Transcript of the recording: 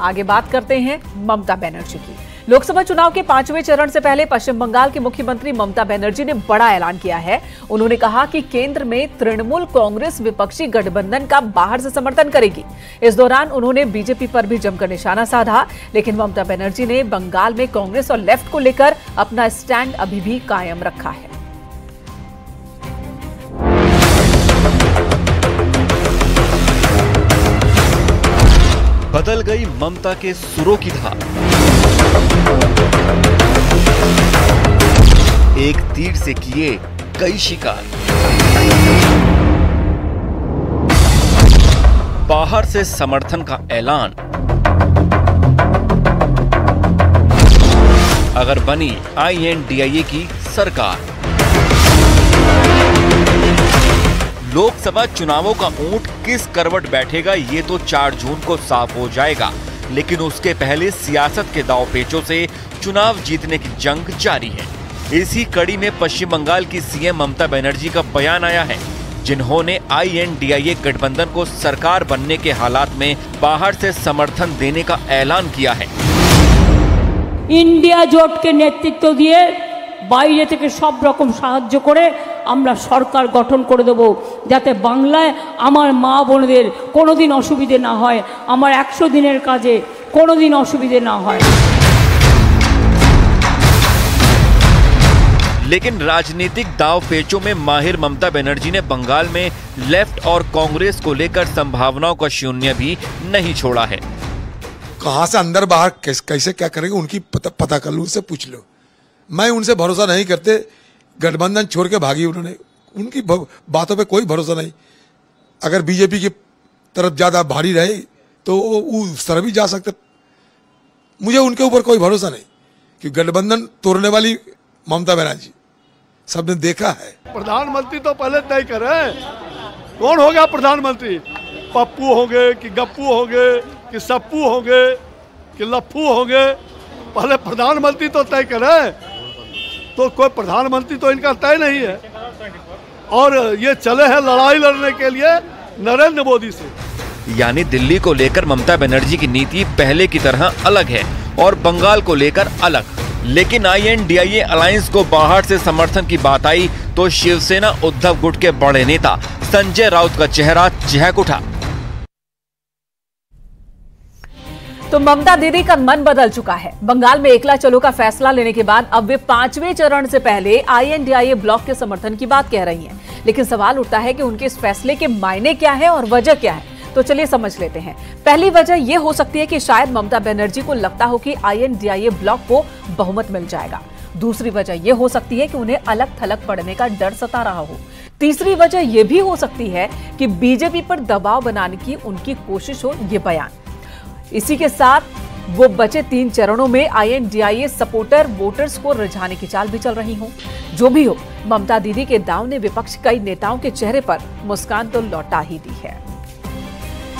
आगे बात करते हैं ममता बनर्जी की। लोकसभा चुनाव के 5वें चरण से पहले पश्चिम बंगाल की मुख्यमंत्री ममता बनर्जी ने बड़ा ऐलान किया है। उन्होंने कहा कि केंद्र में तृणमूल कांग्रेस विपक्षी गठबंधन का बाहर से समर्थन करेगी। इस दौरान उन्होंने बीजेपी पर भी जमकर निशाना साधा, लेकिन ममता बनर्जी ने बंगाल में कांग्रेस और लेफ्ट को लेकर अपना स्टैंड अभी भी कायम रखा है। बदल गई ममता के सुरों की धार, एक तीर से किए कई शिकार। बाहर से समर्थन का ऐलान, अगर बनी INDIA की सरकार। लोकसभा चुनावों का ऊंट किस करवट बैठेगा ये तो 4 जून को साफ हो जाएगा, लेकिन उसके पहले सियासत के दांवपेचों से चुनाव जीतने की जंग जारी है। इसी कड़ी में पश्चिम बंगाल की सीएम ममता बनर्जी का बयान आया है, जिन्होंने INDIA गठबंधन को सरकार बनने के हालात में बाहर से समर्थन देने का ऐलान किया है। इंडिया जोट के नेतृत्व दिए বাইরে থেকে সব রকম সাহায্য করে আমরা সরকার গঠন করে দেব, যাতে বাংলায় আমার মা বোনদের কোনোদিন অসুবিধে না হয়, আমার 100 দিনের কাজে কোনোদিন অসুবিধে না হয়। लेकिन राजनीतिक दांवपेचों में माहिर ममता बनर्जी ने बंगाल में लेफ्ट और कांग्रेस को लेकर संभावनाओं का शून्य भी नहीं छोड़ा है। कहां से अंदर बाहर कैसे क्या करेंगे उनकी पता कर लो, उनसे पूछ लो। मैं उनसे भरोसा नहीं करते, गठबंधन छोड़ के भागी उन्होंने, उनकी बातों पे कोई भरोसा नहीं। अगर बीजेपी की तरफ ज्यादा भारी रहे तो उस तरफ भी जा सकते। मुझे उनके ऊपर कोई भरोसा नहीं, कि गठबंधन तोड़ने वाली ममता बनर्जी सबने देखा है। प्रधानमंत्री तो पहले तय करे कौन होगा प्रधानमंत्री, पप्पू होंगे कि गप्पू होंगे कि सप्पू होंगे कि लप्पू होंगे, पहले प्रधानमंत्री तो तय करे। तो कोई प्रधानमंत्री तो इनका तय नहीं है, और ये चले हैं लड़ाई लड़ने के लिए नरेंद्र मोदी से। यानी दिल्ली को लेकर ममता बनर्जी की नीति पहले की तरह अलग है और बंगाल को लेकर अलग। लेकिन INDIA अलायंस को बाहर से समर्थन की बात आई तो शिवसेना उद्धव गुट के बड़े नेता संजय राउत का चेहरा चहक उठा। तो ममता दीदी का मन बदल चुका है। बंगाल में एकला चलो का फैसला लेने के बाद अब वे 5वें चरण से पहले INDIA ब्लॉक के समर्थन की बात कह रही हैं। लेकिन सवाल उठता है कि उनके इस फैसले के मायने क्या है और वजह क्या है। तो चलिए समझ लेते हैं। पहली वजह यह हो सकती है कि शायद ममता बनर्जी को लगता हो कि INDIA ब्लॉक को बहुमत मिल जाएगा। दूसरी वजह यह हो सकती है कि उन्हें अलग थलग पड़ने का डर सता रहा हो। तीसरी वजह यह भी हो सकती है कि बीजेपी पर दबाव बनाने की उनकी कोशिश हो ये बयान। इसी के साथ वो बचे 3 चरणों में INDIA सपोर्टर वोटर्स को रिझाने की चाल भी चल रही हो। जो भी हो, ममता दीदी के दांव ने विपक्ष कई नेताओं के चेहरे पर मुस्कान तो लौटा ही दी है।